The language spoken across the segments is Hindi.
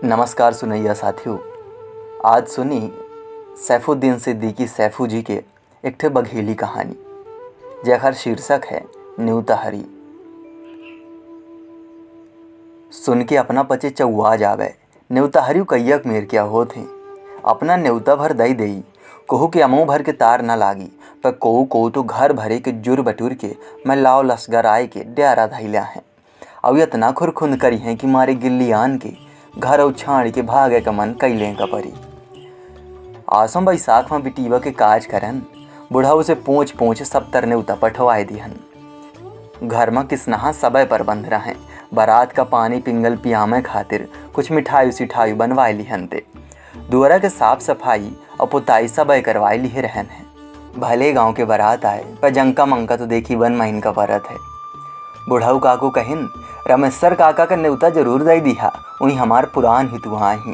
नमस्कार सुनैया साथियों। आज सुनी सैफुद्दीन सिद्दीकी सैफू जी के एक ठे बघेली कहानी जेकर शीर्षक है न्यूतहरी। सुन के अपना पचे चौआ जावे, न्यूतहरी कैयक मेर क्या होत हैं। अपना न्यूता भर दई देई, कोहू के अमो भर के तार न लागी, पर कोहू तो घर भरे के जुर बटूर के मैं लाव लसगर आए के डेरा धैल्या हैं। अब इतना खुरखुंद करी हैं कि मारे गिल्ली आन के घर उछाड़ के भागे का मन कैले का परी। आसम बैसाख में बिटीवा के काज करन, बुढ़ाऊ से पूछ पूछ सब तरने उता पठवाए दिहन। घर में किसनहा सबे प्रबंध रहे, बारात का पानी पिंगल पियामे खातिर कुछ मिठाई सिठाई बनवाए लिहन ते। दुआरा के साफ सफाई और पुताई सबे करवाए लिए रहन है। भले गांव के बारात आए पर जंका मंका तो देखी 1 महीन का परत है। बुढ़ाऊ काकू कहिन रमेश्वर काका का न्योता जरूर दई दिहा, वही हमार पुरान हितुआ ही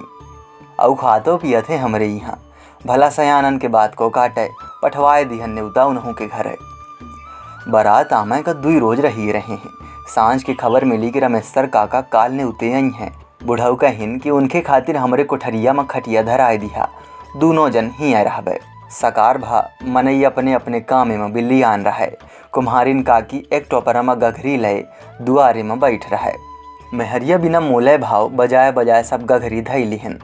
औ खातो पियत है हमरे यहाँ। भला सयानन के बात को काटे पठवाए दिहन न्योता उन्हों के घर है। बारात आमे का 2 रोज रही रहे हैं। सांझ की खबर मिली कि रमेश्वर काका काल ने उते आई हैं। बुढ़ाऊ कहिन कि उनके खातिर हमरे कोठरिया में खटिया धराए दिहा, दोनों जन ही आए रहबे। सकार भा मनई अपने अपने कामे में बिल्ली आन रहे। कुम्हारिन काकी एक टोपरा में गघरी लय दुआरे में बैठ रहे। मेहरिया बिना मोले भाव बजाए बजाए सब गघरी धई लिहन।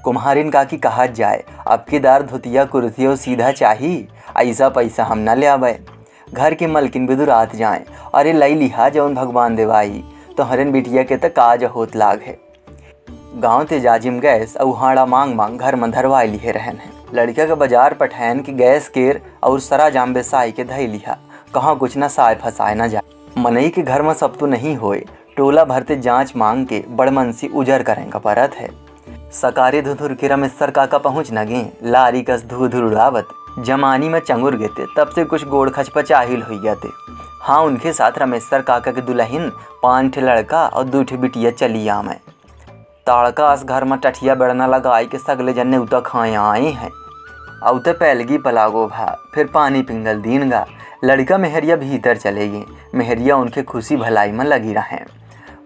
कुम्हारिन काकी कहा जाए अब की दार धोतिया कुर्तियों सीधा चाही, ऐसा पैसा हम न ले आवे। घर के मलकिन बिदुरात जाए, अरे लई लिहा जौन भगवान देवाई, तो हरन बिटिया के तक काज होत लाग है। गाँव ते जाजिम गैस और हाड़ा मांग मांग घर में धरवाए लिए रहन है। लड़का के बाजार पठैन की गैस केर और सरा जाम्बे साई के धई लिहा, कहाँ कुछ न साय फसाए न जाए। मनई के घर में सब तो नहीं होए, टोला भरते जांच मांग के बड़मनसी उजर करेंगे परत है। सकारे धुधुर के रमेश्वर काका पहुँच न गे, लारी कस धुधुर उड़ावत जमानी में चंगुर गेते, तब से कुछ गोड़ खचपचाहिल हो जाते। हाँ, उनके साथ रमेश्वर काका के दुल्हन 5 ठे लड़का और 2 ठे बिटिया चली आमे। ताड़कास घर में टठिया बेड़ना लगाई के सगले जन्ने उता खाए आए हैं। औते पैलगी पलागो भा, फिर पानी पिंगल दीन गा। लड़का मेहरिया भीतर चले गए। मेहरिया उनके खुशी भलाई में लगी रहे।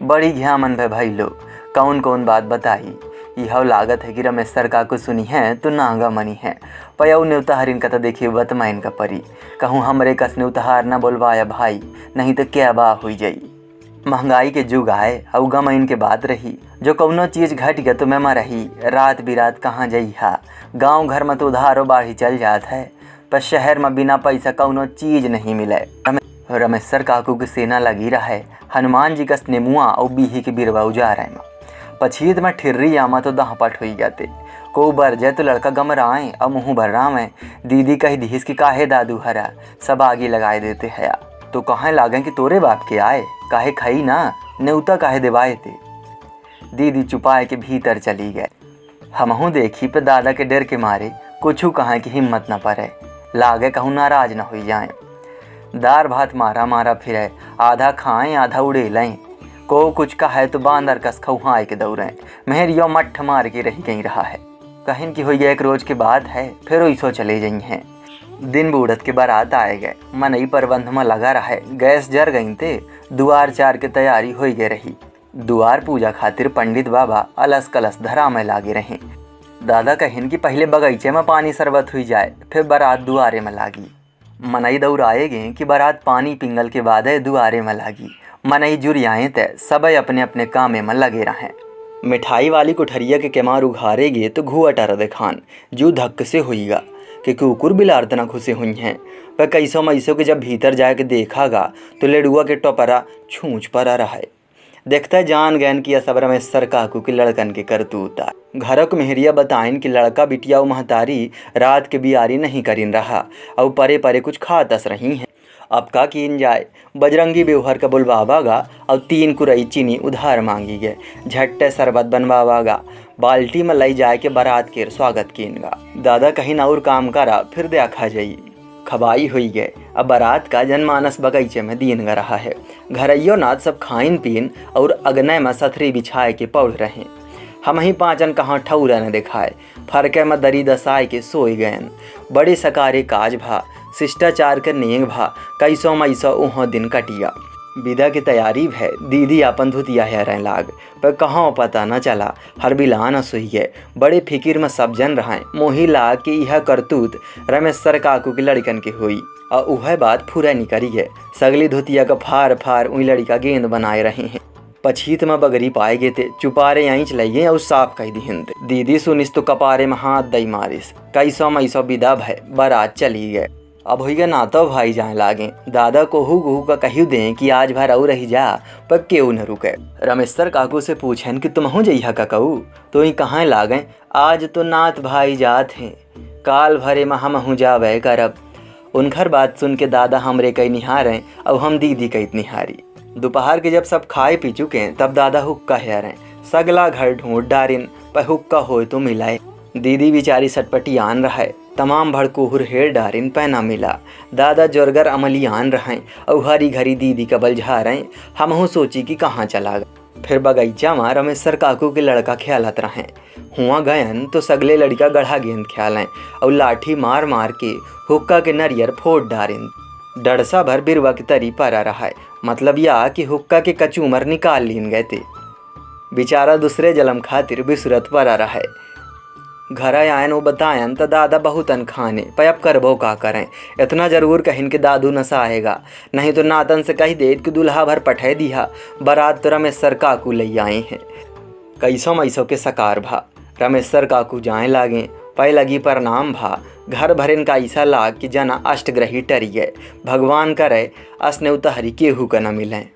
बड़ी घ्या मन भे भाई लोग, कौन कौन बात बताई। यह लागत है कि रमेश्वर काकू सुनी है तो नांगा मनी है। पयाऊ न्योतहरिन का तो देखिए बतमाइन का परी, कहूँ हमरे कस न्योतहार न बोलवाया भाई, नहीं तो क्या बा हुई जाई। महंगाई के जुग आए और गमैन के बात रही, जो कौनो चीज़ घट गया तो मैं में रही। रात बिरात कहाँ जइहा, गांव घर में तो उधारो बाढ़ी चल जात है, पर शहर में बिना पैसा कौनो चीज़ नहीं मिले। रमेश्वर काकू की सेना लगी रहे। हनुमान जी का नेमुआ और बीही के बिरवा उजारे में पछीत में ठिर्री आमा तो दहपट हो जाते। को बर जाए तो लड़का गमराए और मुँह भर्रा में दीदी कही दीस की काहे दादू हरा, सब आगे लगाए देते है। तो कहाँ लागे कि तोरे बाप के आए, काहे खाई ना न्योता काहे देवाए थे। दीदी चुपाए के भीतर चली गए। हमहू देखी पे दादा के डर के मारे कुछू कहाँ की हिम्मत न पड़े, लागे कहूँ नाराज न हो जाए। दार भात मारा मारा फिरे, आधा खाएं आधा उड़े लें। को कुछ कहे तो बांदर कस खौहाए के दौड़ें। मेहरियो मट्ठ मार के रही गई रहा है। कहिन की हुई 1 रोज के बाद है, फिर ऐसो चले गई हैं। दिन बूढ़त के बारात आए गए, मनई प्रबंध में लगा रहे। गैस जर गई ते दुआर चार के तैयारी हो गए रही। दुआर पूजा खातिर पंडित बाबा अलस कलस धरा में लागे रहे। दादा कहिन कि पहले बगीचे में पानी शरबत हुई जाए, फिर बारात दुआरे में लागी। मनई दौड़ाए गए कि बारात पानी पिंगल के बाद दुआरे में लागी। मनई जुरियाएँ तय सब अपने अपने कामे में लगे रहें। मिठाई वाली कोठरिया के केमार उघारे गए तो घुआ टर देखान जू धक्क से हुईगा कि कुकुर बिलार तना खुशी हुई हैं। वह कैसों मैसों के जब भीतर जाके देखागा तो लेडुआ के टोपरा छूछ पर रहा है। देखता जान गैन कि सब रमेश्वर काकू के लड़कन के करतूता। घरक मेहरिया बताइन कि लड़का बिटिया महतारी रात के बियारी नहीं करीन रहा और परे परे कुछ खातस रही हैं। अब का कीन जाए, बजरंगी बेवहर का बुलवावागा और 3 कुरई चीनी उधार मांगी गए। झट्टे शरबत बनवावागा, बाल्टी में लई जाए के बारात के स्वागत कीनगा। दादा कहीं और काम करा फिर देखा जाई। खबाई हुई गए। अब बारात का जनमानस बगीचे में दीन गा रहा है। घरैयो नाथ सब खाइन पीन और अग्नय में सथरी बिछाए के पौड़ रहे। हम ही 5 कहाँ ठौरा न दिखाए, फरके में दरी दसाए के सोए गयन। बड़े सकारे काज भा, शिष्टाचार के नेंग भा, कैसो मैसो उहों दिन कटिया। विदा की तैयारी भय दीदी अपन धुतिया हेरें लाग पर कहाँ पता न चला हर बिला न सुइए। बड़े फिकिर में सब जन रहें मोही लाग कि यह करतूत रमेश्वर काकू की लड़कन के हुई और वह बात फूरा निकरी है। सगली धुतिया का फार फार उन लड़का गेंद बनाए रहे हैं। पछीत में बगरी पाए गए थे चुपारे यहीं चलाइए और साफ कह दी हिंद। दीदी सुनिस तो कपारे में हाथ दई मारिस कैसो मैसो विदा भय बारात चली गए। अब हो गया नातो भाई जाए लागे। दादा कोहू कोहू का कही दें कि आज भर और रही जा पर क्यों न रुके। रमेश्वर काकू से पूछें कि तुम हो जइहा काकू तो ही कहाँ लागे। आज तो नात भाई जात हैं काल भरे में हम हूँ जावे करब। उनकर बात सुन के दादा हमरे कई निहारें और हम दीदी कई निहारी। दोपहर के जब सब खाए पी चुके तब दादा हुक्का हेरें सगला घर ढूंढ डारिन पर हुक्का हो तो मिलाए। दीदी बेचारी सटपटी आन रहे तमाम भड़कुहुर हेर डारिन पैना मिला। दादा जोरगर अमली आन रहें और हरी घरी दीदी का बलझा रहे। हमहू सोची कि कहाँ चला गया। फिर बगीचा में रमेश्वर काकू के लड़का ख्यालत रहें। हुआ गयन तो सगले लड़का गढ़ा गेंद ख्यालें और लाठी मार मार के हुक्का के नरियर फोड़ डारिन। डरसा भर बिरवा की तरी परा रहा है मतलब या कि हुक्का के कचूमर निकाल लीन गए थे। बेचारा दूसरे जलम खातिर बिसुरत परा रहा है। घर आयन वो बतायन तो दादा बहुत खाने पयब करबो का करें। इतना जरूर कहिन कि दादू नसाएगा नहीं तो नातन से कही दे कि दुल्हा भर पठे दिया बारात तो रमेश्वर काकू ले आए हैं। कैसो मैसो के सकार भा रमेश्वर काकू जाए लागे पै लगी प्रणाम भा। घर भरेन का ऐसा लाग कि जना अष्टग्रही टरी गए। भगवान करे असने उतहरी केहू का न मिलें।